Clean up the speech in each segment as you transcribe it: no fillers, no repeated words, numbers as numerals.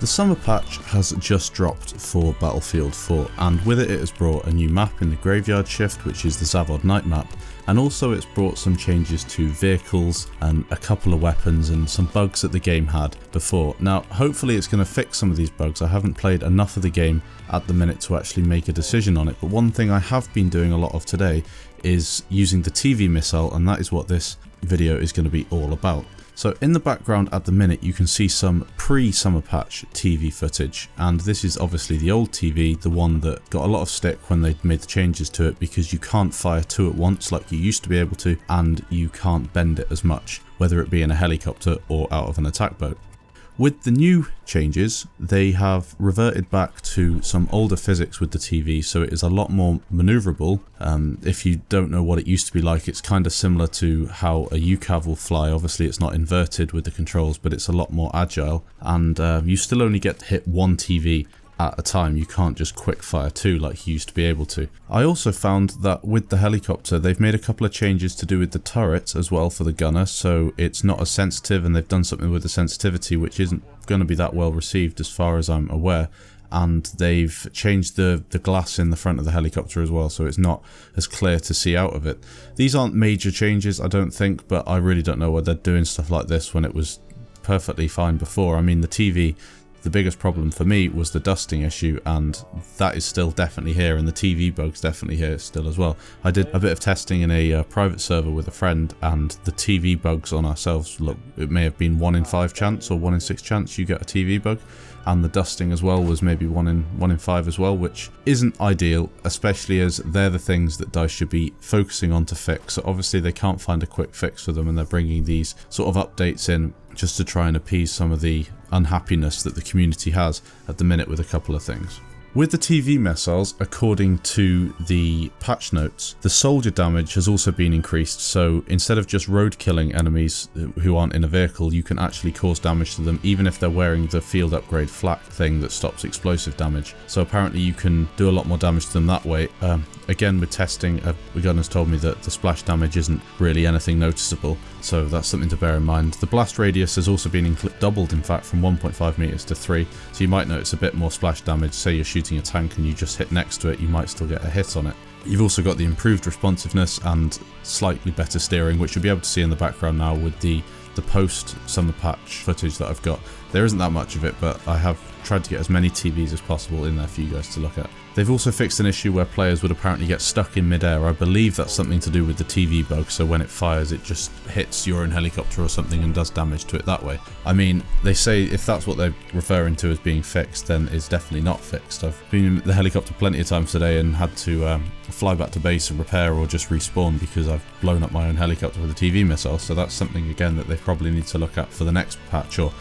The summer patch has just dropped for Battlefield 4, and with it has brought a new map in the Graveyard Shift, which is the Zavod night map, and also it's brought some changes to vehicles and a couple of weapons and some bugs that the game had before. Now hopefully it's going to fix some of these bugs. I haven't played enough of the game at the minute to actually make a decision on it, but one thing I have been doing a lot of today is using the TV missile, and that is what this video is going to be all about. So in the background at the minute you can see some pre-summer patch TV footage, and this is obviously the old TV, the one that got a lot of stick when they made the changes to it, because you can't fire two at once like you used to be able to, and you can't bend it as much, whether it be in a helicopter or out of an attack boat. With the new changes, they have reverted back to some older physics with the TV, so it is a lot more manoeuvrable. If you don't know what it used to be like, it's kind of similar to how a UCAV will fly. Obviously it's not inverted with the controls, but it's a lot more agile, and you still only get to hit one TV at a time. You can't just quick fire two like you used to be able to. I also found that with the helicopter they've made a couple of changes to do with the turret as well for the gunner, so it's not as sensitive, and they've done something with the sensitivity which isn't going to be that well received as far as I'm aware, and they've changed the glass in the front of the helicopter as well, so it's not as clear to see out of it. These aren't major changes I don't think, but I really don't know why they're doing stuff like this when it was perfectly fine before. I mean, the TV, the biggest problem for me was the dusting issue, and that is still definitely here, and the TV bug's definitely here still as well. I did a bit of testing in a private server with a friend, and the TV bugs on ourselves, look, it may have been 1 in 5 chance or 1 in 6 chance you get a TV bug, and the dusting as well was maybe 1 in 5 as well, which isn't ideal, especially as they're the things that DICE should be focusing on to fix. So obviously they can't find a quick fix for them, and they're bringing these sort of updates in just to try and appease some of the unhappiness that the community has at the minute with a couple of things. With the TV missiles, according to the patch notes, the soldier damage has also been increased, so instead of just road killing enemies who aren't in a vehicle, you can actually cause damage to them even if they're wearing the field upgrade flak thing that stops explosive damage. So apparently you can do a lot more damage to them that way. Again, with testing, the gun has told me that the splash damage isn't really anything noticeable, so that's something to bear in mind. The blast radius has also been doubled, in fact, from 1.5 meters to 3, so you might notice a bit more splash damage. Say you're shooting a tank and you just hit next to it, you might still get a hit on it. You've also got the improved responsiveness and slightly better steering, which you'll be able to see in the background now with the post-summer patch footage that I've got. There isn't that much of it, but I have tried to get as many TVs as possible in there for you guys to look at. They've also fixed an issue where players would apparently get stuck in midair. I believe that's something to do with the TV bug, so when it fires it just hits your own helicopter or something and does damage to it that way. I mean, they say if that's what they're referring to as being fixed, then it's definitely not fixed. I've been in the helicopter plenty of times today and had to fly back to base and repair or just respawn because I've blown up my own helicopter with a TV missile, so that's something again that they probably need to look at for the next patch, or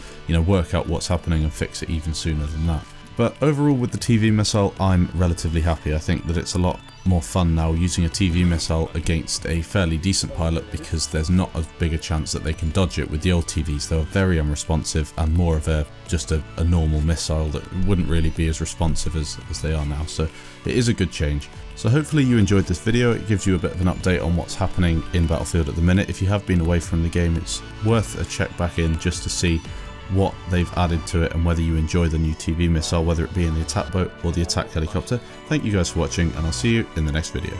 work out what's happening and fix it even sooner than that. But overall with the TV missile I'm relatively happy. I think that it's a lot more fun now using a TV missile against a fairly decent pilot, because there's not as big a chance that they can dodge it. With the old TVs they were very unresponsive and more of just a normal missile that wouldn't really be as responsive as they are now, so it is a good change. So hopefully you enjoyed this video. It gives you a bit of an update on what's happening in Battlefield at the minute. If you have been away from the game, it's worth a check back in just to see what they've added to it and whether you enjoy the new TV missile, whether it be in the attack boat or the attack helicopter. Thank you guys for watching, and I'll see you in the next video.